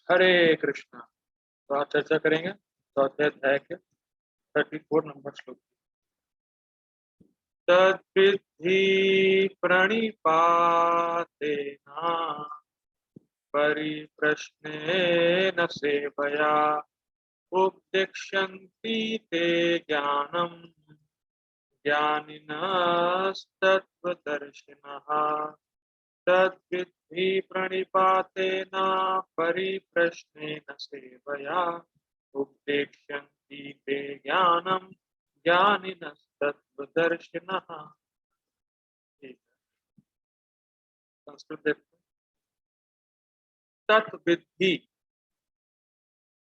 हरे कृष्णा। तो आज चर्चा करेंगे चौथे अध्याय के 34 नंबर श्लोक। तद्विद्धि प्रणिपातेना परिप्रश्नेन सेवया उपदिक्ष्यन्ति ते ज्ञानम् ज्ञानिनस्तत्त्वदर्शिनः। तद्विद्धि प्रणिपातेन परिप्रश्नेन सेवया उपदेक्ष्यन्ति ते ज्ञानम् ज्ञानिनस्तत्त्वदर्शिनः। ठीक है, संस्कृत देखते हैं। तत्विद्धि,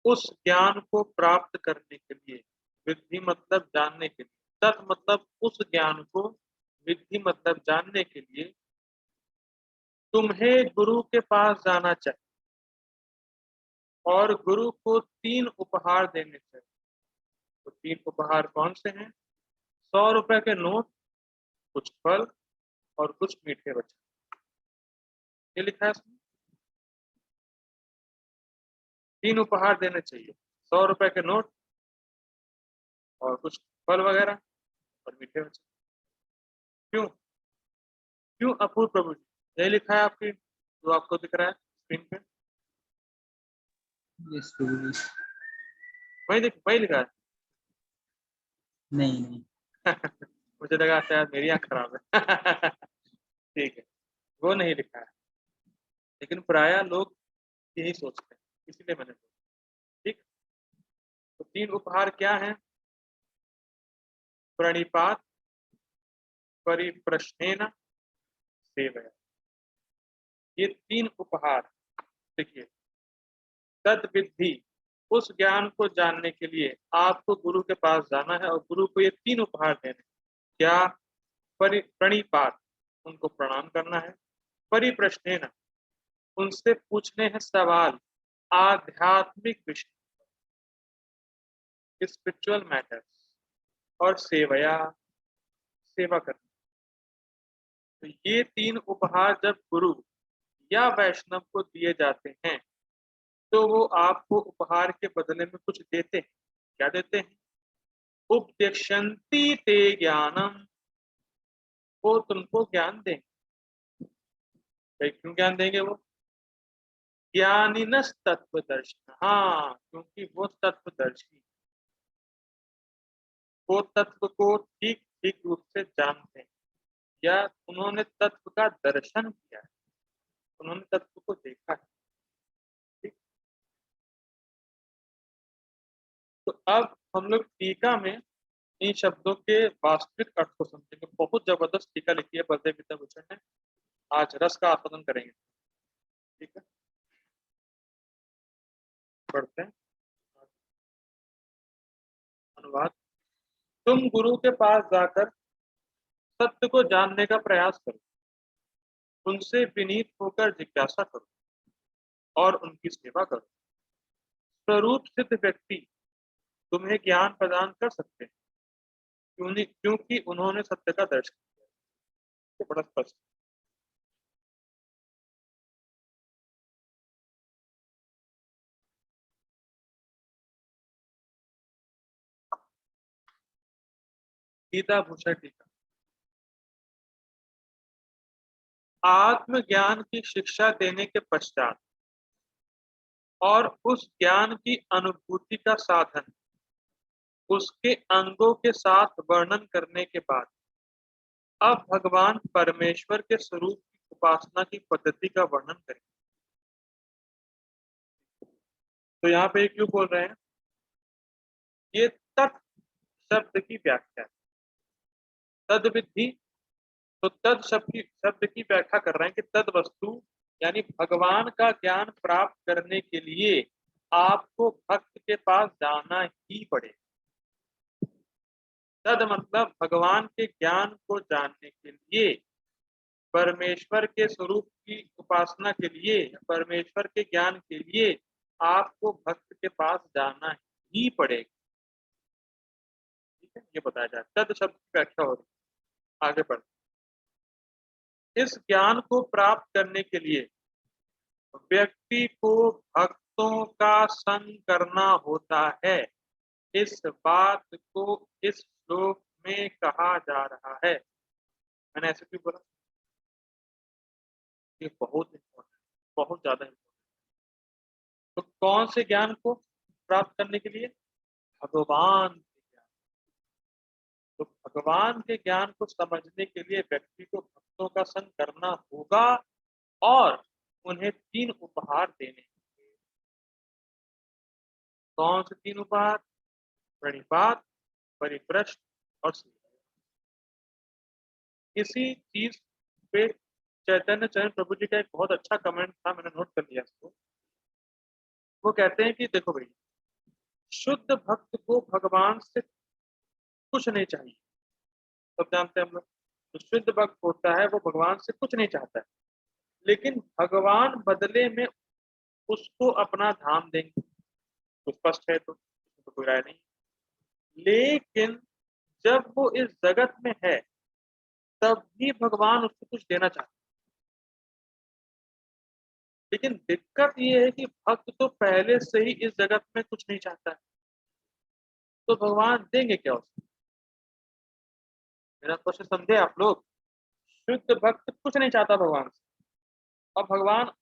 उस ज्ञान को प्राप्त करने के लिए। विद्धि मतलब जानने के लिए, तत् मतलब उस ज्ञान को, विद्धि मतलब जानने के लिए तुम्हें गुरु के पास जाना चाहिए और गुरु को 3 उपहार देने चाहिए। तो 3 उपहार कौन से हैं? 100 रुपए के नोट, कुछ फल और कुछ मीठे वचन। ये लिखा है इसमें, 3 उपहार देने चाहिए, 100 रुपए के नोट और कुछ फल वगैरह और मीठे वचन। क्यों क्यों अपूर्व प्रभु जी? यही लिखा है आपकी, जो आपको दिख रहा है स्क्रीन पे, यस प्रभु जी। वही लिखा है। नहीं नहीं। मुझे लगा शायद मेरी आंख खराब है। ठीक है, वो नहीं लिखा है, लेकिन प्राय लोग यही सोचते हैं, इसीलिए मैंने बोला। ठीक, तो 3 उपहार क्या हैं? प्रणिपात, परिप्रश्नेन, सेवया। ये 3 उपहार। देखिए, तद्विद्धि, उस ज्ञान को जानने के लिए आपको गुरु के पास जाना है और गुरु को ये 3 उपहार देने। क्या? प्रणिपात, उनको प्रणाम करना है। परिप्रश्नेन, उनसे पूछने हैं सवाल आध्यात्मिक विषय, स्पिरिचुअल मैटर्स। और सेवया, सेवा करना। तो ये 3 उपहार जब गुरु या वैष्णव को दिए जाते हैं तो वो आपको उपहार के बदले में कुछ देते हैं। क्या देते हैं? उपदेक्षन्ति ते ज्ञानम, वो तुमको ज्ञान देंगे। भाई क्यों ज्ञान देंगे वो? ज्ञानिनस तत्वदर्शी, हाँ, क्योंकि वो तत्वदर्शी, वो तत्व को ठीक ठीक रूप से जानते हैं, या उन्होंने तत्व का दर्शन किया है, उन्होंने तत्व को देखा है। ठीक, तो अब हम लोग टीका में इन शब्दों के वास्तविक अर्थ को समझेंगे। बहुत जबरदस्त टीका लिखी है बलदेव विद्याभूषण ने। आज रस का आस्वादन करेंगे। ठीक है, पढ़ते हैं अनुवाद। तुम गुरु के पास जाकर सत्य को जानने का प्रयास करो, उनसे विनीत होकर जिज्ञासा करो और उनकी सेवा करो। स्वरूप सिद्ध व्यक्ति तुम्हें ज्ञान प्रदान कर सकते हैं, क्योंकि उन्होंने सत्य का दर्शन किया है। ये बड़ा स्पष्ट। गीता भूषण टीका। आत्मज्ञान की शिक्षा देने के पश्चात और उस ज्ञान की अनुभूति का साधन उसके अंगों के साथ वर्णन करने के बाद अब भगवान परमेश्वर के स्वरूप की उपासना की पद्धति का वर्णन करें। तो यहाँ पे क्यों बोल रहे हैं? ये तत् शब्द की व्याख्या है। तद विधि, तो तद शब्द की व्याख्या कर रहे हैं कि तद वस्तु, यानी भगवान का ज्ञान प्राप्त करने के लिए आपको भक्त के पास जाना ही पड़ेगा। तद मतलब भगवान के ज्ञान को जानने के लिए, परमेश्वर के स्वरूप की उपासना के लिए, परमेश्वर के ज्ञान के लिए आपको भक्त के पास जाना ही पड़ेगा। ठीक है, ये बताया जाए। तद शब्द की व्याख्या हो रही है, आगे बढ़। इस ज्ञान को प्राप्त करने के लिए व्यक्ति को भक्तों का संग करना होता है, इस बात को इस श्लोक में कहा जा रहा है। मैंने ऐसे क्यों बोला? ये बहुत इम्पोर्टेंट, बहुत ज्यादा इम्पोर्टेंट। तो कौन से ज्ञान को प्राप्त करने के लिए? भगवान के ज्ञान। तो भगवान के ज्ञान को समझने के लिए व्यक्ति को भक्तों का संग करना होगा और उन्हें 3 उपहार देने होंगे। कौन से 3 उपहार? प्रणिपात, परिप्रश्न और सेवा। इसी चीज पे चैतन्य चरण प्रभु जी का एक बहुत अच्छा कमेंट था, मैंने नोट कर लिया इसको। वो कहते हैं कि देखो भाई, शुद्ध भक्त को भगवान से कुछ नहीं चाहिए। सब जानते हैं हम लोग, तो शुद्ध भक्त होता है वो भगवान से कुछ नहीं चाहता है, लेकिन भगवान बदले में उसको अपना धाम देंगे। तो स्पष्ट है, तो इसमें तो कोई राय नहीं। लेकिन जब वो इस जगत में है तब भी भगवान उसको कुछ देना चाहते हैं। लेकिन दिक्कत ये है कि भक्त तो पहले से ही इस जगत में कुछ नहीं चाहता है, तो भगवान देंगे क्या उसको? मेरा क्वेश्चन समझे आप लोग? शुद्ध भक्त कुछ नहीं चाहता भगवान से, और भगवान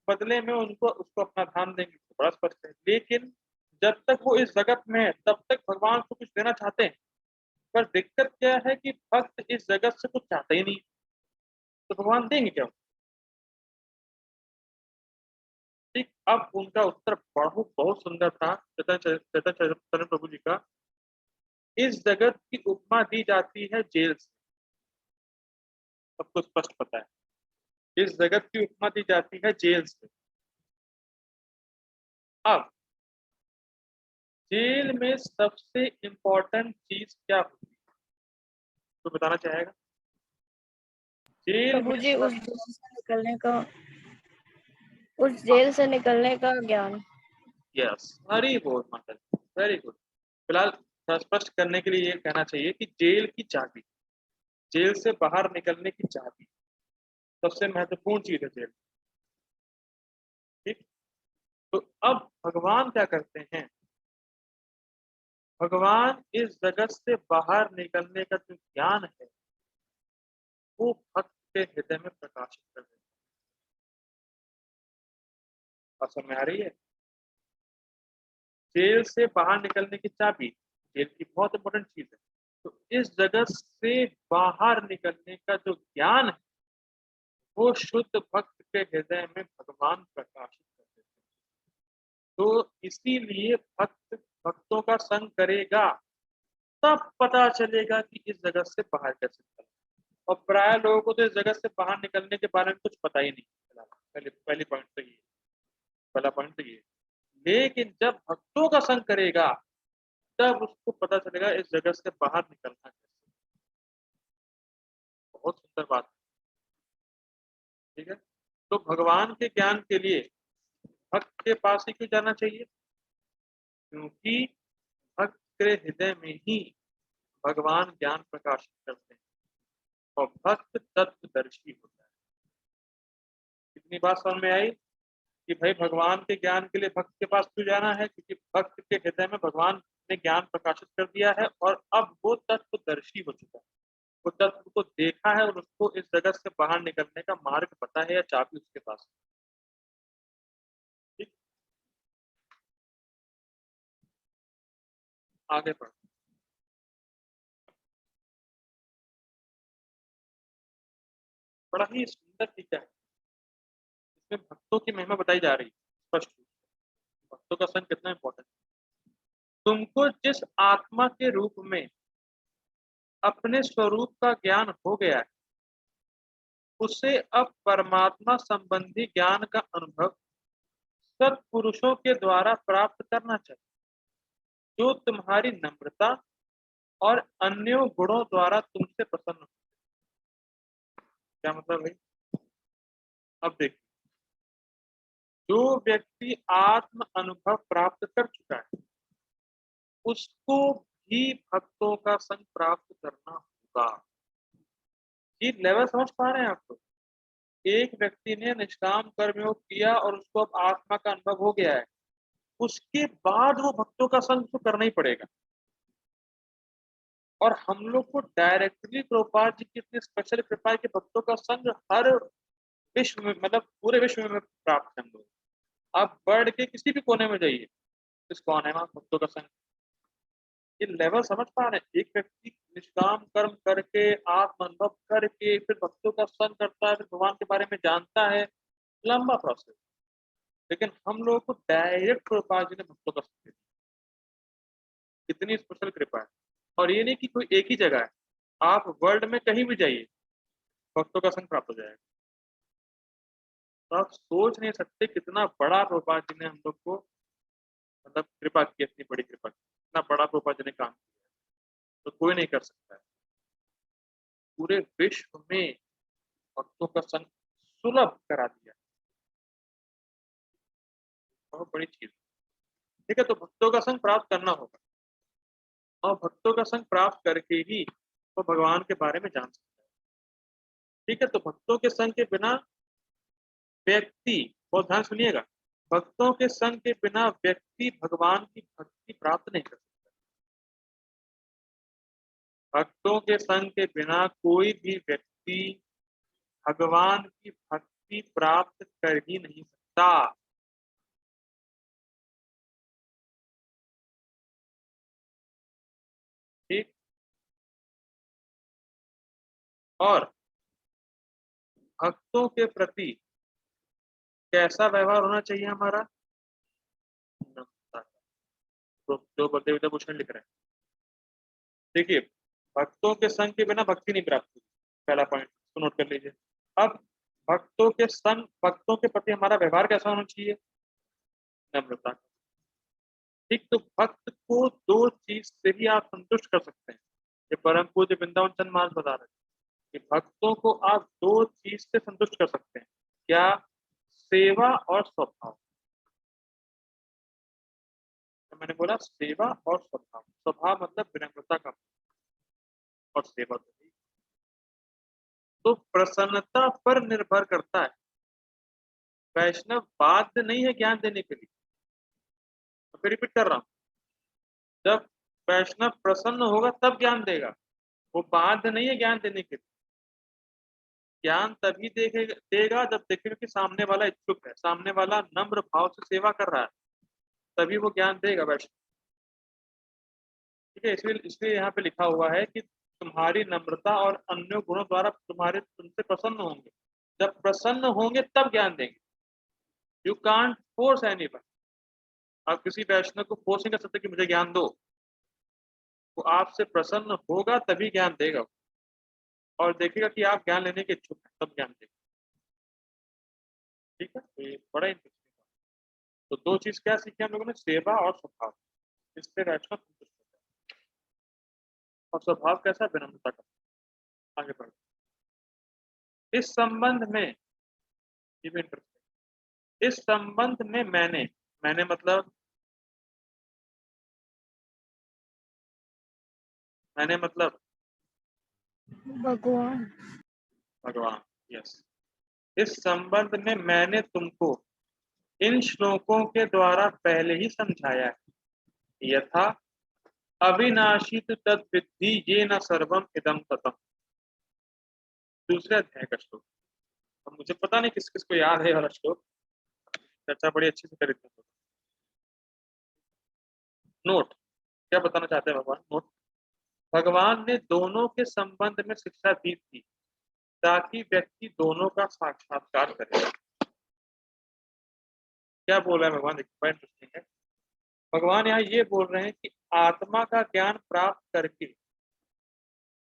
बदले में उनको उसको अपना धाम देंगे, तो बड़ा स्पष्ट है। लेकिन जब तक वो इस जगत में है तब तक भगवान को कुछ देना चाहते हैं। पर दिक्कत क्या है कि भक्त इस जगत से कुछ चाहता ही नहीं, तो भगवान देंगे क्या? ठीक, अब उनका उत्तर बहुत बहुत सुंदर था चैतन्य चैतन्य प्रभु जी का। इस जगत की उपमा दी जाती है जेल से, सबको स्पष्ट पता है। इस जगत की उपमा दी जाती है जेल से। अब जेल में सबसे इंपॉर्टेंट चीज क्या होती है, तो बताना चाहेगा? जेल प्रभु में जी, उस जेल से निकलने का ज्ञान। यस, हरी बोल माता, वेरी गुड। फिलहाल स्पष्ट करने के लिए ये कहना चाहिए कि जेल की चाबी, जेल से बाहर निकलने की चाबी सबसे महत्वपूर्ण चीज है जेल। ठीक, तो अब भगवान क्या करते हैं? भगवान इस जगत से बाहर निकलने का जो ज्ञान है वो भक्त के हृदय में प्रकाशित कर देते हैं। बात समझ में आ रही है? जेल से बाहर निकलने की चाबी, जेल की बहुत इंपॉर्टेंट चीज है। तो इस जगत से बाहर निकलने का जो ज्ञान है वो शुद्ध भक्त के हृदय में भगवान प्रकाशित कर देते हैं। तो इसीलिए भक्त भक्तों का संग करेगा, तब पता चलेगा कि इस जगत से बाहर कैसे निकलना। और प्राय लोगों को तो इस जगत से बाहर निकलने के बारे में कुछ पता ही नहीं चला। पहली पॉइंट तो ये, पहला पॉइंट तो ये। लेकिन जब भक्तों का संग करेगा तब उसको पता चलेगा इस जगत से बाहर निकलना कैसे। बहुत सुंदर बात है। ठीक है, तो भगवान के ज्ञान के लिए भक्त के पास ही क्यों जाना चाहिए? क्योंकि भक्त के हृदय में ही भगवान ज्ञान प्रकाशित करते हैं और भक्त तत्वदर्शी होता है। इतनी बात समझ में आई कि भाई भगवान के ज्ञान के लिए भक्त के पास क्यों जाना है? क्योंकि भक्त के हृदय में भगवान ने ज्ञान प्रकाशित कर दिया है और अब वो तत्वदर्शी हो चुका है। वो तत्व को देखा है और उसको इस जगत से बाहर निकलने का मार्ग पता है या चाबी उसके पास है। ठीक, आगे बढ़। बड़ा ही सुंदर टीका है, इसमें भक्तों की महिमा बताई जा रही है स्पष्ट रूप से। भक्तों का संग कितना इंपॉर्टेंट है। तुमको जिस आत्मा के रूप में अपने स्वरूप का ज्ञान हो गया है उसे अब परमात्मा संबंधी ज्ञान का अनुभव सत्पुरुषों के द्वारा प्राप्त करना चाहिए, जो तुम्हारी नम्रता और अन्य गुणों द्वारा तुमसे प्रसन्न हो। क्या मतलब है? अब देखिए, जो व्यक्ति आत्म अनुभव प्राप्त कर चुका है उसको भी भक्तों का संग प्राप्त करना होगा। ये लेवल समझ पा रहे हैं आप लोग? एक व्यक्ति ने निष्काम कर्म योग किया और उसको अब आत्मा का अनुभव हो गया है, उसके बाद वो भक्तों का संग तो करना ही पड़ेगा। और हम लोग को डायरेक्टली प्रभुपाद जी की इतनी स्पेशल कृपा है कि भक्तों का संग हर विश्व में, मतलब पूरे विश्व में प्राप्त है हम लोग। आप वर्ल्ड के किसी भी कोने में जाइए, इस कोने में भक्तों का संग, ये लेवल समझ पा रहे हैं। एक व्यक्ति निष्काम कर्म करके आत्म अनुभव करके फिर भक्तों का संग करता है, फिर भगवान के बारे में जानता है, लंबा प्रोसेस। लेकिन हम लोगों को डायरेक्ट प्रभुपाद जी ने भक्तों का संग दिया, कितनी स्पेशल कृपा है। और ये नहीं कि कोई एक ही जगह है, आप वर्ल्ड में कहीं भी जाइए भक्तों का संग प्राप्त हो जाएगा। तो आप सोच नहीं सकते कितना बड़ा प्रभुपाद जी ने हम लोग को मतलब कृपा की, इतनी बड़ी कृपा की, इतना बड़ा प्रभुपाद जी ने काम किया है, तो कोई नहीं कर सकता है। पूरे विश्व में भक्तों का संग सुलभ करा दिया, बहुत बड़ी चीज। ठीक है, तो भक्तों का संग प्राप्त करना होगा, और भक्तों का संग प्राप्त करके ही वो भगवान के बारे में जान सकता है। ठीक है, तो भक्तों के संग के बिना व्यक्ति, बहुत ध्यान सुनिएगा, भक्तों के संग के बिना व्यक्ति भगवान की भक्ति प्राप्त नहीं कर सकता। भक्तों के संग के बिना कोई भी व्यक्ति भगवान की भक्ति प्राप्त कर ही नहीं सकता। ठीक, और भक्तों के प्रति कैसा व्यवहार होना चाहिए हमारा? तो जो बलदेव विद्याभूषण लिख रहे हैं, देखिए, भक्तों के संग के बिना भक्ति नहीं प्राप्त होगी, पहला पॉइंट तो नोट कर लीजिए। अब भक्तों के संग, भक्तों के प्रति हमारा व्यवहार कैसा होना चाहिए? नम्रता। ठीक, तो भक्त को दो चीज से ही आप संतुष्ट कर सकते हैं, ये परम पूज्य वृंदावन चंद्र महाराज बता रहे हैं कि भक्तों को आप दो चीज से संतुष्ट कर सकते हैं। क्या? सेवा और स्वभाव। तो मैंने बोला सेवा और स्वभाव। स्वभाव मतलब विनम्रता का, और सेवा तो प्रसन्नता पर निर्भर करता है। वैष्णव बाध्य नहीं है ज्ञान देने के लिए। तो फिर रिपीट कर रहा हूं, जब वैष्णव प्रसन्न होगा तब ज्ञान देगा, वो बाध्य नहीं है ज्ञान देने के लिए। ज्ञान तभी देगा जब देखेगा कि सामने वाला इच्छुक है, सामने वाला नम्र भाव से सेवा कर रहा है, तभी वो ज्ञान देगा वैष्णव। ठीक है, इसलिए इसलिए यहाँ पे लिखा हुआ है कि तुम्हारी नम्रता और अन्य गुणों द्वारा तुम्हारे तुमसे प्रसन्न होंगे। जब प्रसन्न होंगे तब ज्ञान देंगे। You can't force anyone. आप किसी वैष्णव को फोर्स नहीं कर सकते कि मुझे ज्ञान दो। वो आपसे प्रसन्न होगा तभी ज्ञान देगा, और देखेगा कि आप ज्ञान लेने के इच्छुक हैं तब ज्ञान देगा। ठीक है, तो ये बड़ा इंटरेस्टिंग। तो दो चीज क्या सीखी हम लोगों ने? सेवा और स्वभाव। इससे वैष्णव संतुष्ट होता है। और स्वभाव कैसा? विनम्रता का। आगे बढ़ो। इस संबंध में, ये भी इंटरेस्टिंग, इस संबंध में मैंने मतलब, मैंने मतलब भगवान। भगवान। यस, इस संबंध में मैंने तुमको इन श्लोकों के द्वारा पहले ही समझाया है। यथा अविनाशी तु तद विद्धि ये न सर्वम इदम ततम। दूसरे अध्याय का श्लोक। अब मुझे पता नहीं किस किस को याद है ये वाला श्लोक, चर्चा बड़ी अच्छी से करी थी। नोट, क्या बताना चाहते हैं भगवान? नोट, भगवान ने दोनों के संबंध में शिक्षा दी थी ताकि व्यक्ति दोनों का साक्षात्कार करे। क्या बोल रहा है भगवान? देखिए बड़ा इंटरेस्टिंग है। भगवान यहाँ ये बोल रहे हैं कि आत्मा का ज्ञान प्राप्त करके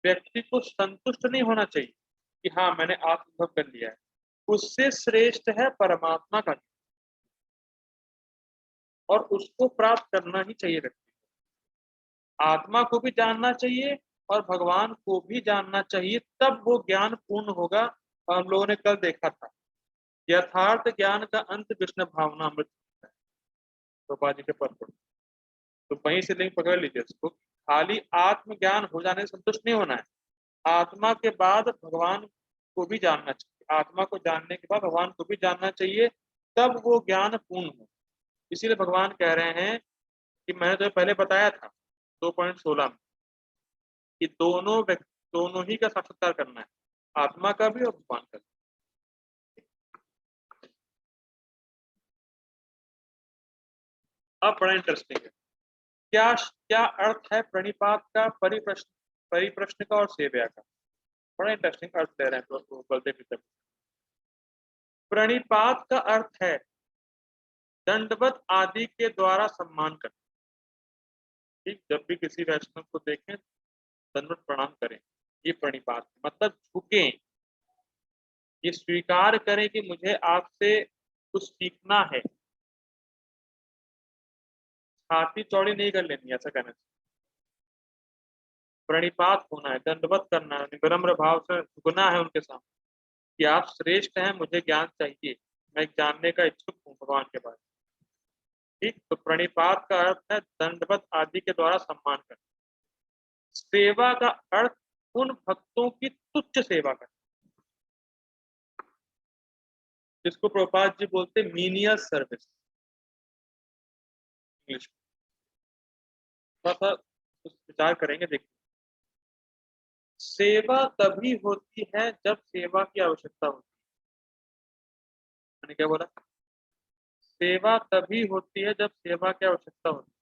व्यक्ति को संतुष्ट नहीं होना चाहिए कि हाँ मैंने आत्मअनुभव कर लिया है। उससे श्रेष्ठ है परमात्मा का ज्ञान, और उसको प्राप्त करना ही चाहिए व्यक्ति को। आत्मा को भी जानना चाहिए और भगवान को भी जानना चाहिए, तब वो ज्ञान पूर्ण होगा। और हम लोगों ने कल देखा था, यथार्थ ज्ञान का अंत कृष्ण भावना अमृत है, गोपाल जी के पद पर। तो वहीं से लिंक पकड़ लीजिए इसको। खाली आत्मज्ञान हो जाने से संतुष्ट नहीं होना है, आत्मा के बाद भगवान को भी जानना चाहिए, आत्मा को जानने के बाद भगवान को भी जानना चाहिए, तब वो ज्ञान पूर्ण हो। इसीलिए भगवान कह रहे हैं कि मैंने तो पहले बताया था 2.16 में कि दोनों ही का साक्षात्कार करना है, आत्मा का भी और भगवान का भी। अब बड़ा इंटरेस्टिंग है, क्या क्या अर्थ है प्रणिपात का, परिप्रश्न का और सेव्या का। बड़ा इंटरेस्टिंग अर्थ ले रहे हैं तो बलदेव मित्र। प्रणिपात का अर्थ है दंडवत आदि के द्वारा सम्मान करना। ठीक, जब भी किसी वैष्णव को देखें दंडवत प्रणाम करें, ये प्रणिपात मतलब झुकें, ये स्वीकार करें कि मुझे आपसे कुछ सीखना है, छाती चौड़ी नहीं कर लेनी, ऐसा कहना चाहिए। प्रणिपात होना है, दंडवत करना है, विनम्र भाव से झुकना है उनके सामने कि आप श्रेष्ठ हैं, मुझे ज्ञान चाहिए, मैं जानने का इच्छुक हूँ भगवान के बारे में। ठीक, तो प्रणिपात का अर्थ है दंडवत आदि के द्वारा सम्मान करना। सेवा का अर्थ उन भक्तों की तुच्छ सेवा करना, जिसको प्रभुपाद जी बोलते मीनियल सर्विस इंग्लिश में। थोड़ा सा विचार करेंगे, देखिए सेवा तभी होती है जब सेवा की आवश्यकता होती है। मैंने क्या बोला? सेवा तभी होती है जब सेवा की आवश्यकता होती है।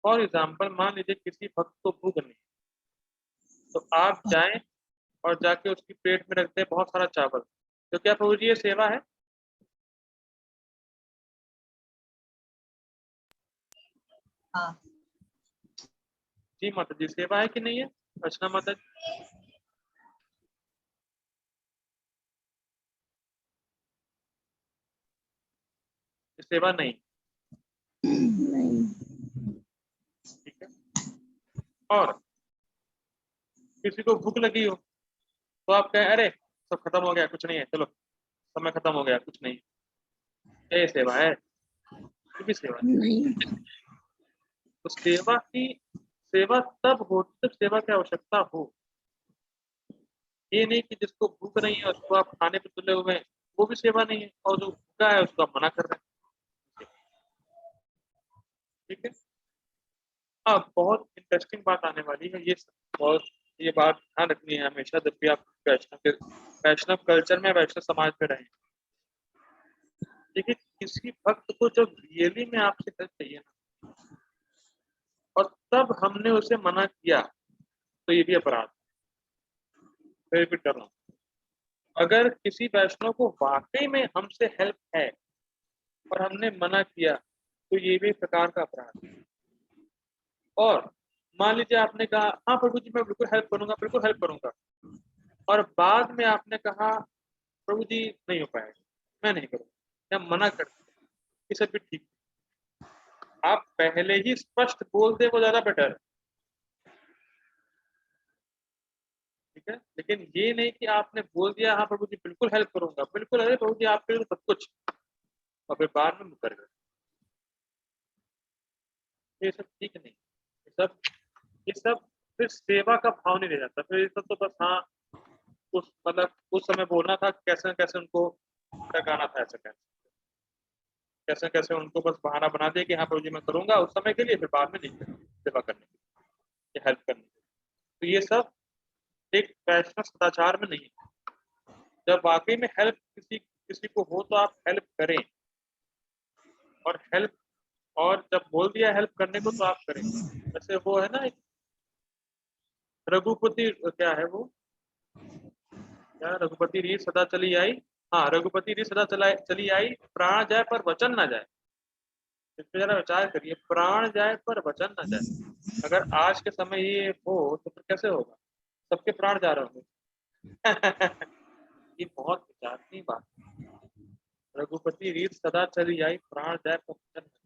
फॉर एग्जाम्पल, मान लीजिए किसी भक्त को भूख नहीं, तो आप जाएं और जाके उसकी पेट में रख दें बहुत सारा चावल, तो क्या प्रभु जी ये सेवा है? हाँ। जी माता जी, सेवा है कि नहीं है अर्चना माता जी? सेवा नहीं, ठीक है। और किसी को भूख लगी हो तो आप कहें अरे सब खत्म हो गया, कुछ नहीं है, चलो समय खत्म हो गया, कुछ नहीं, ये सेवा है? ये भी सेवा नहीं। तो सेवा तब होती जब सेवा की आवश्यकता हो। ये नहीं कि जिसको भूख नहीं है उसको आप खाने पे तुले हुए हैं, वो भी सेवा नहीं है, और जो भूखा है उसको आप मना कर रहे हैं। ठीक है। अब बहुत इंटरेस्टिंग बात आने वाली है, ये बात ध्यान रखनी है हमेशा जब भी आप वैष्णव कल्चर में, वैष्णव समाज में रहें। देखिए, किसी भक्त को जब रियली में आपसे हेल्प चाहिए ना, और तब हमने उसे मना किया, तो ये भी अपराध। फिर रिपीट कर रहा हूँ, अगर किसी वैष्णव को वाकई में हमसे हेल्प है और हमने मना किया, तो ये भी एक प्रकार का अपराध है। और मान लीजिए आपने कहा हाँ प्रभु जी मैं बिल्कुल हेल्प करूंगा, बिल्कुल हेल्प करूंगा, और बाद में आपने कहा प्रभु जी नहीं हो पाएगा, मैं नहीं करूंगा, या मना कर दिया, ये सब भी ठीक। आप पहले ही स्पष्ट बोल दे वो ज्यादा बेटर है। ठीक है, लेकिन ये नहीं कि आपने बोल दिया हाँ प्रभु जी बिल्कुल हेल्प करूंगा, बिल्कुल, अरे प्रभु जी आपके लिए सब कुछ, और फिर बाद में मुकर गए, ये सब ठीक नहीं। ये सब फिर सेवा का भाव नहीं रह जाता, फिर ये सब तो बस हाँ उस मतलब उस समय बोलना था, कैसे न कैसे उनको टकाना था, ऐसा कैसे कैसे उनको बस बहाना बना दिया कि हाँ प्रभु जी मैं करूंगा उस समय के लिए, फिर बाद में नहीं करें सेवा करने के लिए, हेल्प करने के लिए। तो ये सब एक वैष्णव सदाचार में नहीं है। जब वाकई में हेल्प किसी किसी को हो तो आप हेल्प करें, और जब बोल दिया हेल्प करने को तो आप करें। जैसे वो है ना एक रघुपति, क्या है वो, क्या रघुपति रीत सदा चली आई, हाँ रघुपति रीत सदा चली आई, प्राण जाए पर वचन ना जाए। इस पे जरा विचार करिए, प्राण जाए पर वचन ना जाए। अगर आज के समय ये हो तो फिर कैसे होगा? सबके प्राण जा रहे होंगे। ये बहुत विचार की बात। रघुपति रीत सदा चली आई, प्राण जाए पर वचन न जाए।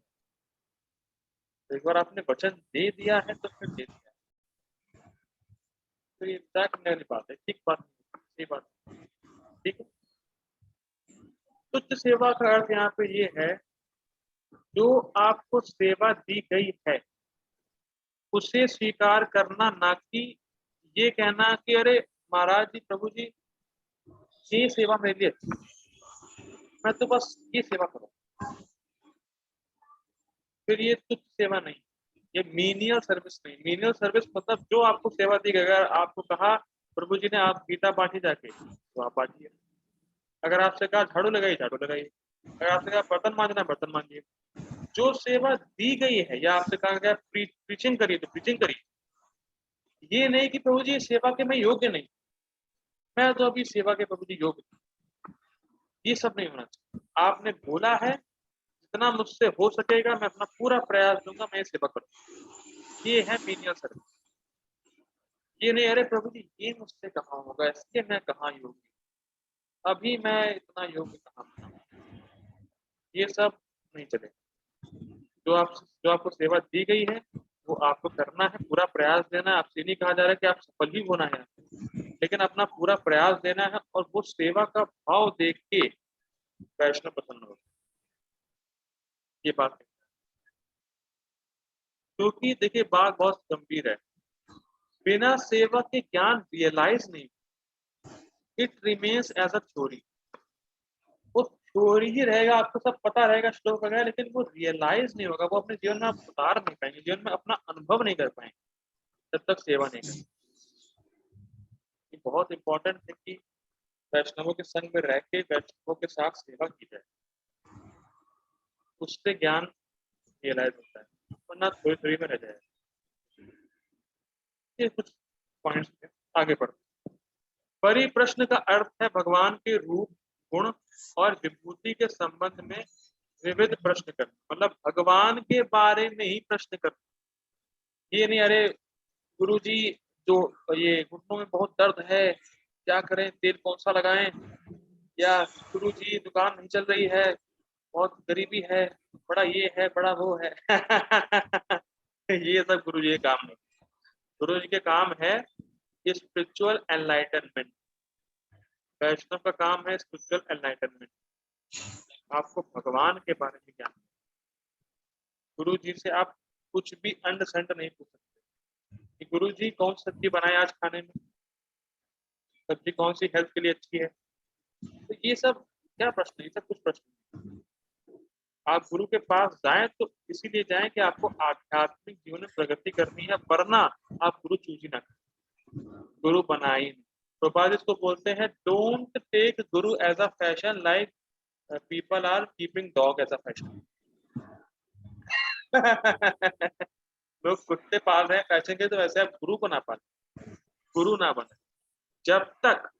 तो एक बार आपने वचन दे दिया है तो फिर दे दिया है। तो ये विचार करने वाली बात है, ठीक बात, सही बात, ठीक है। तुच्छ सेवा का अर्थ यहाँ पे ये है, जो आपको सेवा दी गई है उसे स्वीकार करना, ना कि ये कहना कि अरे महाराज जी प्रभु जी ये सेवा मेरे लिए अच्छी है, मैं तो बस ये सेवा करूँ। फिर ये तुच्छ सेवा नहीं, ये मीनियल सर्विस नहीं। मीनियल सर्विस मतलब जो आपको सेवा दी गई, अगर आपको कहा प्रभु जी ने आप गीता बांटी जाके, तो आप बांटिए। अगर आपसे कहा झाड़ू लगाइए, झाड़ू लगाइए। अगर आपसे कहा बर्तन मांजना, बर्तन मांजिए। जो सेवा दी गई है, या आपसे कहा गया प्रीचिंग करिए, तो प्रीचिंग करिए। ये नहीं कि प्रभु जी सेवा के मैं योग्य नहीं, मैं तो अभी सेवा के प्रभु जी योग्य नहीं। ये सब नहीं होना चाहिए। आपने बोला है, जितना मुझसे हो सकेगा मैं अपना पूरा प्रयास दूंगा, मैं ये सेवा करूँ। ये है मीनियल सर्विस। ये नहीं अरे प्रभु जी ये मुझसे कहाँ होगा, इसके मैं कहाँ योग्य, अभी मैं इतना योग्य कहाँ हूँ। ये सब नहीं चलेगा। जो आपको सेवा दी गई है वो आपको करना है, पूरा प्रयास देना है। आपसे नहीं कहा जा रहा है कि आप सफल ही होना है, लेकिन अपना पूरा प्रयास देना है, और वो सेवा का भाव देख के वैष्णव प्रसन्न हो। ये बात है, क्योंकि देखिए बात बहुत गंभीर है। बिना सेवा के ज्ञान रियलाइज नहीं, it remains as a theory. वो थ्योरी ही रहेगा, आपको सब पता रहेगा श्लोक वगैरह, लेकिन वो रियलाइज नहीं होगा, वो अपने जीवन में आप उतार नहीं पाएंगे, जीवन में अपना अनुभव नहीं कर पाएंगे जब तक सेवा नहीं करेंगे। ये बहुत इंपॉर्टेंट है कि वैष्णवों के संग में रह के वैष्णवों के साथ सेवा की जाए, उससे ज्ञान रियलाइज होता है, वरना थोड़ी थोड़ी में रह जाए। ये कुछ पॉइंट्स हैं, आगे बढ़ते। परिप्रश्न का अर्थ है भगवान के रूप, गुण और विभूति के संबंध में विविध प्रश्न करना, मतलब भगवान के बारे में ही प्रश्न करना। ये नहीं अरे गुरु जी जो ये घुटनों में बहुत दर्द है, क्या करें, तेल कौन सा लगाएं, या गुरु जी दुकान नहीं चल रही है, बहुत गरीबी है, बड़ा ये है, बड़ा वो है। ये सब गुरु जी के काम नहीं। गुरु जी के काम है स्पिरिचुअल एनलाइटनमेंट। वैष्णव का काम है स्पिरिचुअल एनलाइटनमेंट, आपको भगवान के बारे में ज्ञान। गुरु जी से आप कुछ भी अंड संड नहीं पूछ सकते कि गुरु जी कौन सी सब्जी बनाए आज खाने में, सब्जी कौन सी हेल्थ के लिए अच्छी है। तो ये सब क्या प्रश्न है, ये सब कुछ प्रश्न नहीं। आप गुरु के पास जाएं तो इसीलिए जाएं कि आपको आध्यात्मिक जीवन में प्रगति करनी है, वरना आप गुरु चूज ही ना करें, गुरु बनाए ही नहीं। प्रभुपाद इसको बोलते हैं don't take guru as a fashion, like people are keeping dog as a fashion. लोग कुत्ते पाल रहे हैं फैशन के, तो वैसे आप गुरु को ना पालें, गुरु ना बने जब तक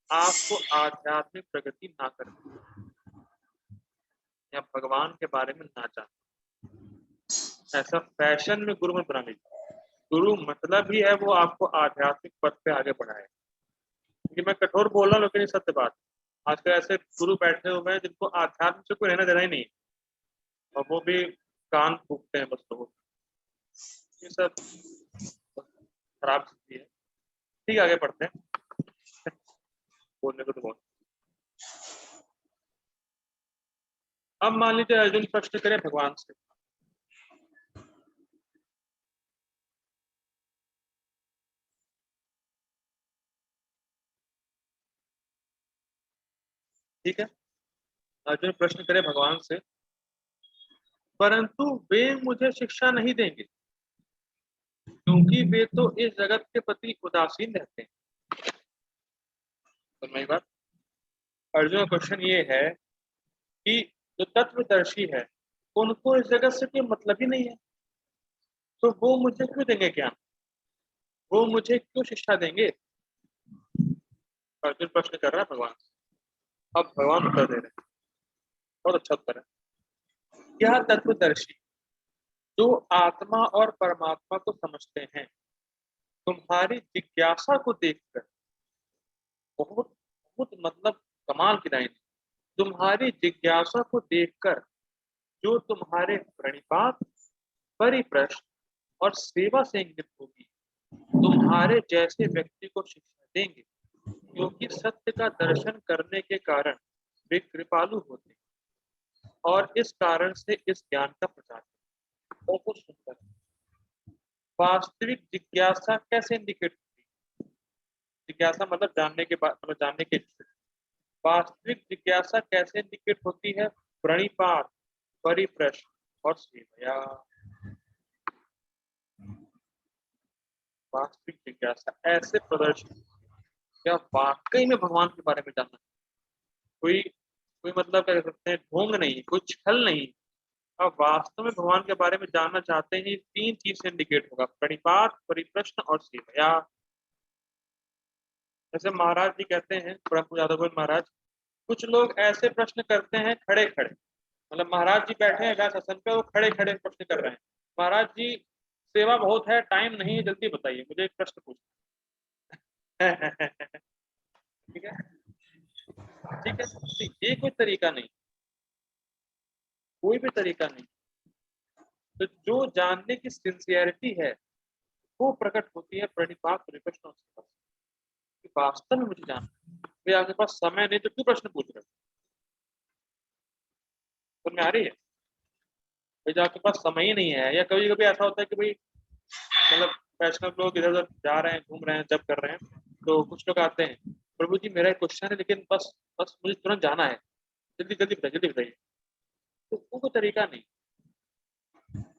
आपको आध्यात्मिक प्रगति ना करें या भगवान के बारे में ना जाने। ऐसा फैशन में गुरु मत बना लीजिए। गुरु मतलब ही है वो आपको आध्यात्मिक पथ पे आगे बढ़ाए। क्योंकि मैं कठोर बोल रहा हूँ, लेकिन ये सत्य बात। आजकल ऐसे गुरु बैठे हुए हैं जिनको आध्यात्म से कोई रहना देना ही नहीं, और वो भी कान फूकते हैं बस लोगों। ये सब खराब स्थिति है। ठीक, आगे बढ़ते हैं। बोलने को तो बहुत। अब मान लीजिए अर्जुन प्रश्न करे भगवान से, ठीक है, अर्जुन प्रश्न करे भगवान से, परंतु वे मुझे शिक्षा नहीं देंगे क्योंकि वे तो इस जगत के प्रति उदासीन रहते हैं। तो मेरी बात, अर्जुन का क्वेश्चन ये है कि जो तत्वदर्शी है उनको इस जगत से कोई मतलब ही नहीं है, तो वो मुझे क्यों देंगे ज्ञान, वो मुझे क्यों शिक्षा देंगे। अर्जुन प्रश्न कर रहा है भगवान से। अब भगवान उत्तर दे रहे हैं, बहुत अच्छा उत्तर है। यह तत्वदर्शी जो आत्मा और परमात्मा को समझते हैं, तुम्हारी जिज्ञासा को देखकर, बहुत बहुत मतलब कमाल की लाइन, तुम्हारी जिज्ञासा को देखकर जो तुम्हारे प्रणिपात, परिप्रश्न और सेवा से इंगित होगी, तुम्हारे जैसे व्यक्ति को शिक्षा देंगे, क्योंकि सत्य का दर्शन करने के कारण वे कृपालु होते हैं और इस कारण से इस ज्ञान का प्रचार करते हैं। बहुत सुंदर। वास्तविक जिज्ञासा कैसे इंडिकेट होती है? जिज्ञासा मतलब जानने के बाद, मतलब जानने के इच्छुक। वास्तविक जिज्ञासा कैसे इंडिकेट होती है? प्रणिपात, परिप्रश्न और सेवया। वास्तविक जिज्ञासा ऐसे प्रदर्शित, क्या वाकई में भगवान के बारे में जानना, कोई कोई मतलब क्या कह सकते हैं, ढोंग नहीं, कोई छल नहीं। अब वास्तव में भगवान के बारे में जानना चाहते हैं, तीन चीज से इंडिकेट होगा, प्रणिपात, परिप्रश्न और सेवया। जैसे महाराज जी कहते हैं, प्रभु यादव महाराज, कुछ लोग ऐसे प्रश्न करते हैं खड़े खड़े, मतलब महाराज जी बैठे हैं व्यास आसन पे, वो खड़े खड़े प्रश्न कर रहे हैं, महाराज जी सेवा बहुत है, टाइम नहीं है, जल्दी बताइए, मुझे एक प्रश्न पूछना है। ठीक है, ठीक है, तो ये कोई तरीका नहीं, कोई भी तरीका नहीं। तो जो जानने की सिंसियरिटी है वो प्रकट होती है प्रणिपात, परिप्रश्न और सेवा से, कि वास्तव में मुझे जानना है। भाई आपके पास समय नहीं तो क्यों प्रश्न पूछ रहे हो? समझ में आ रही है? भाई जो आपके पास समय ही नहीं है, या कभी कभी ऐसा होता है कि भाई मतलब वैष्णव लोग इधर उधर जा रहे हैं, घूम रहे हैं, जब कर रहे हैं, तो कुछ लोग आते हैं, प्रभु जी मेरा एक क्वेश्चन है, लेकिन बस बस मुझे तुरंत जाना है, जल्दी जल्दी बताइए, जल्दी बताइए। तो वो कोई तरीका नहीं।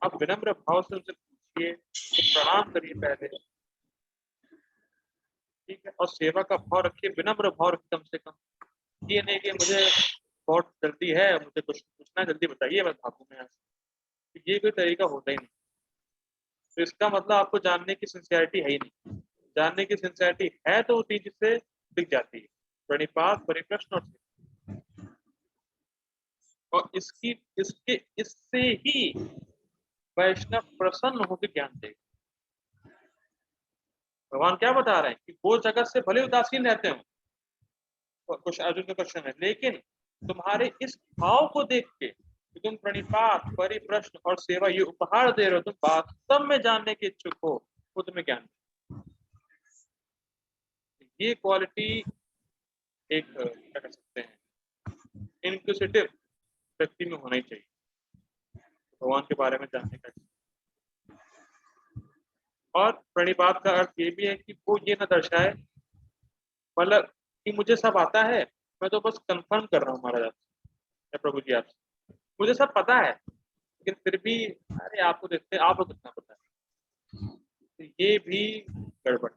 आप विनम्र भाव से उनसे पूछिए, तो प्रणाम करिए पहले, ठीक है, और सेवा का भाव रखिए, विनम्र भाव रखिए कम से कम। ये नहीं कि मुझे बहुत जल्दी है, मुझे कुछ पूछना है, जल्दी बताइए, मैं भागू में यहाँ से। तो ये कोई तरीका होता ही नहीं। तो इसका मतलब आपको जानने की सिंसियरिटी है ही नहीं। जानने की सिंसियरिटी है तो वो तीन चीज से दिख जाती है, प्रणिपात, परिप्रश्न और सेवा। और इसकी इसके इससे ही वैष्णव प्रसन्न होकर ज्ञान देगा। भगवान क्या बता रहे हैं कि वो जगत से भले उदासीन रहते हो, कुछ अर्जुन का क्वेश्चन है, लेकिन तुम्हारे इस भाव को देख के कि तुम प्रणिपात, परिप्रश्न और सेवा ये उपहार दे रहे हो, तुम वास्तव में जानने के इच्छुक हो, वो तुम्हें ज्ञान। ये क्वालिटी एक क्या कर सकते हैं, इनक्विजिटिव व्यक्ति में होना ही चाहिए, भगवान के बारे में जानने का। और प्रणिपात का अर्थ ये भी है कि वो ये न दर्शाए, मतलब कि मुझे सब आता है, मैं तो बस कंफर्म कर रहा हूँ महाराज आपसे या प्रभु जी आपसे, मुझे सब पता है, लेकिन फिर भी अरे आपको देखते हैं, आपको कितना पता है, तो ये भी गड़बड़।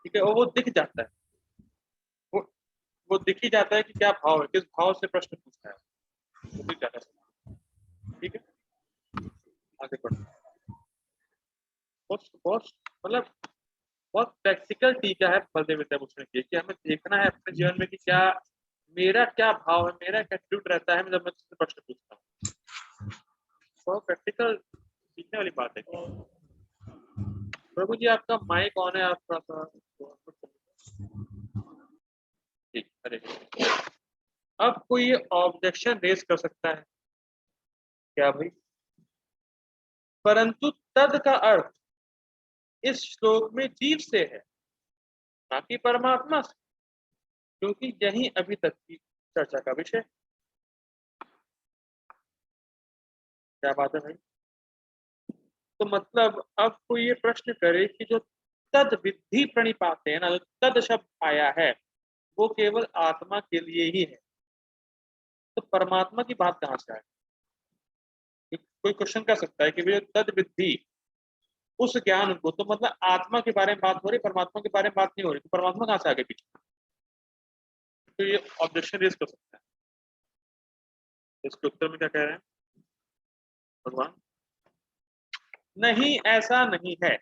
ठीक है, और वो दिख जाता है, वो वो दिख ही जाता है कि क्या भाव है, किस भाव से प्रश्न पूछता है, वो दिख जाता है। ठीक है, आगे बढ़ो। बहुत बहुत मतलब बहुत प्रैक्टिकल टीका है बलदेव विद्या भूषण की, कि हमें देखना है अपने जीवन में कि क्या मेरा क्या भाव है, मेरा क्या एटीट्यूड रहता है जब मैं किसी प्रश्न पूछता हूँ। बहुत प्रैक्टिकल सीखने वाली बात है। प्रभु जी आपका माइक ऑन है, आप थोड़ा सा ठीक। अरे अब कोई ये ऑब्जेक्शन रेज कर सकता है क्या भाई, परंतु तद का अर्थ इस श्लोक में जीव से है, ना कि परमात्मा से, क्योंकि यही अभी तक की चर्चा का विषय। क्या बात है भाई? तो मतलब अब कोई ये प्रश्न करे कि जो तद विधि प्रणिपात है ना, जो तद शब्द आया है वो केवल आत्मा के लिए ही है, तो परमात्मा की बात कहाँ से आए? कोई क्वेश्चन कर सकता है कि भाई तद विधि, उस ज्ञान को, तो मतलब आत्मा के बारे में बात हो रही, परमात्मा के बारे में बात नहीं हो रही, तो परमात्मा कहाँ से आगे पीछे? तो ये ऑब्जेक्शन रेज कर सकता है। इसके उत्तर में क्या कह रहे हैं भगवान? नहीं, ऐसा नहीं है,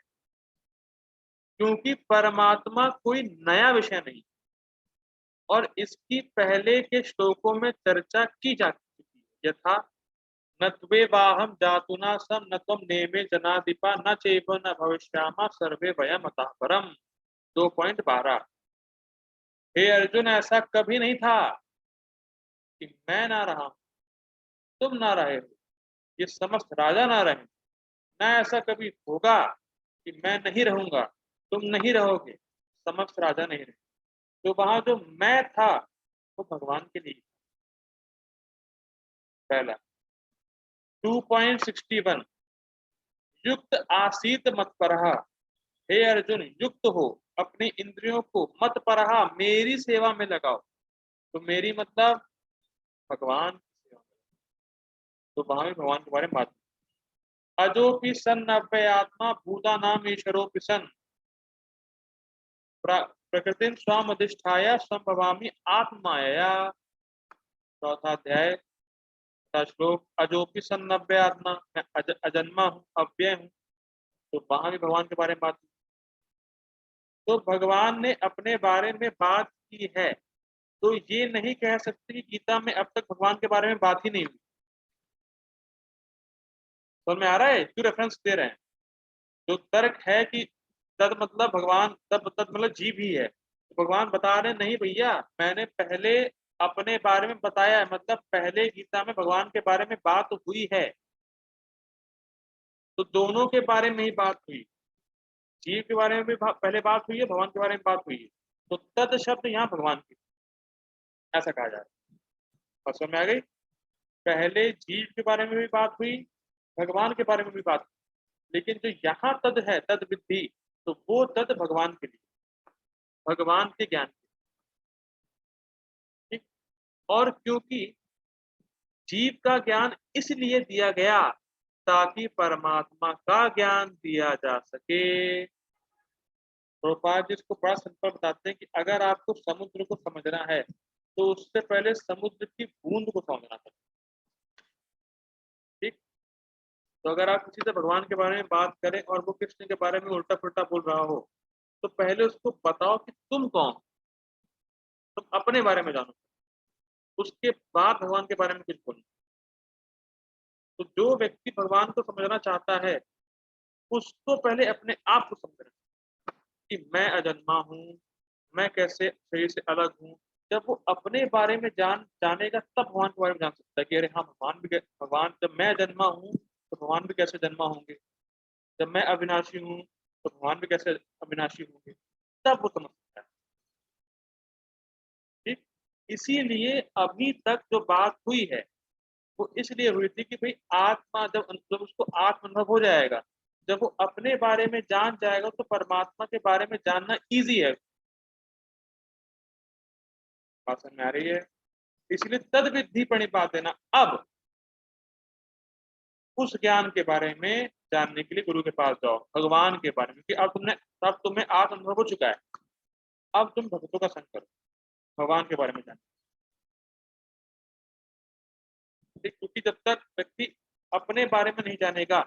क्योंकि परमात्मा कोई नया विषय नहीं, और इसकी पहले के श्लोकों में चर्चा की जा चुकी है। यथा न त्वे वाहम जातुना सम न त्वम नेमे जनाधिपा न चैव न भविष्यामा सर्वे वयम अतः परम। 2.12। हे अर्जुन, ऐसा कभी नहीं था कि मैं ना रहा हूं, तुम ना रहे हो, ये समस्त राजा ना रहे, ना ऐसा कभी होगा कि मैं नहीं रहूंगा, तुम नहीं रहोगे, समस्त राजा नहीं रहे। तो वहां जो मैं था वो भगवान के लिए। पहला 2.61 युक्त आसीत मत परहा, हे अर्जुन युक्त हो, अपनी इंद्रियों को मत परहा, मेरी सेवा में लगाओ। तो मेरी मतलब भगवान, तो वहां भी भगवान के बारे में बात। अजोपि सन नव्य आत्मा भूता नाम ईश्वरोपि सन प्रकृति स्वाम अधिष्ठाय संभवामी आत्माया। चौथा अध्याय श्लोक। अजोपि सन नव्य आत्मा, मैं अजन्मा हूँ, अव्यय हूँ। तो वहां भी भगवान के बारे में बात। तो भगवान ने अपने बारे में बात की है, तो ये नहीं कह सकते कि गीता में अब तक भगवान के बारे में बात ही नहीं हुई। समझ में आ रहा है? क्यों रेफरेंस दे रहे हैं? जो तर्क है कि तद मतलब भगवान, तद तद मतलब जीव ही है, तो भगवान बता रहे नहीं भैया, मैंने पहले अपने बारे में बताया है, मतलब पहले गीता में भगवान के बारे में बात हुई है। तो दोनों के बारे में ही बात हुई, जीव के बारे में भी पहले बात हुई है, भगवान के बारे में बात हुई है। तो तद शब्द यहाँ भगवान की, ऐसा कहा जा रहा है। और समझ में आ गई? पहले जीव के बारे में भी बात हुई, भगवान के बारे में भी बात हुई, लेकिन जो यहाँ तद है, तद विधि, तो वो तद भगवान के लिए, भगवान के ज्ञान के, ठीक। और क्योंकि जीव का ज्ञान इसलिए दिया गया ताकि परमात्मा का ज्ञान दिया जा सके। प्रभुपाद जी इसको बड़ा सिंपल बताते हैं कि अगर आपको समुद्र को समझना है तो उससे पहले समुद्र की बूंद को समझना चाहिए, ठीक। तो अगर आप किसी से भगवान के बारे में बात करें और वो कृष्ण के बारे में उल्टा पुल्टा बोल रहा हो, तो पहले उसको बताओ कि तुम कौन, तुम अपने बारे में जानो, उसके बाद भगवान के बारे में कुछ बोलो। तो जो व्यक्ति भगवान को समझना चाहता है उसको पहले अपने आप को समझना कि मैं अजन्मा हूँ, मैं कैसे शरीर से अलग हूँ। जब वो अपने बारे में जानेगा तब भगवान के बारे में जान सकता है कि अरे हाँ, भगवान जब मैं जन्मा हूँ तो भगवान भी कैसे जन्मा होंगे, जब मैं अविनाशी हूँ तो भगवान भी कैसे अविनाशी होंगे, तब वो समझ सकता है, ठीक। इसीलिए अभी तक जो बात हुई है वो इसलिए हुई थी कि भाई आत्मा जब उसको आत्म अनुभव हो जाएगा, जब वो अपने बारे में जान जाएगा तो परमात्मा के बारे में जानना इजी है। बात समझ में आ रही है? इसलिए तद विधि प्रणिपात देना, अब उस ज्ञान के बारे में जानने के लिए गुरु के पास जाओ, भगवान के बारे में, कि अब तुम्हें आत्म अनुभव हो चुका है, अब तुम भक्तों का संग करो, भगवान के बारे में जानो, क्योंकि जब तक व्यक्ति अपने बारे में नहीं जानेगा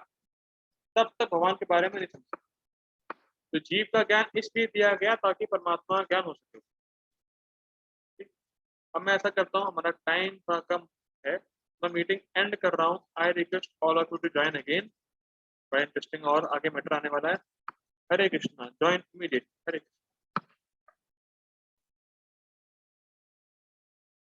तब तक भगवान के बारे में नहीं समझ। तो जीव का ज्ञान इसलिए दिया गया ताकि परमात्मा का ज्ञान हो सके, ठीक। अब मैं ऐसा करता हूँ, हमारा टाइम थोड़ा कम है, मैं मीटिंग एंड कर रहा हूँ। I request all of you to join again, बड़ा इंटरेस्टिंग और आगे मैटर आने वाला है। Hare Krishna, join immediate. हरे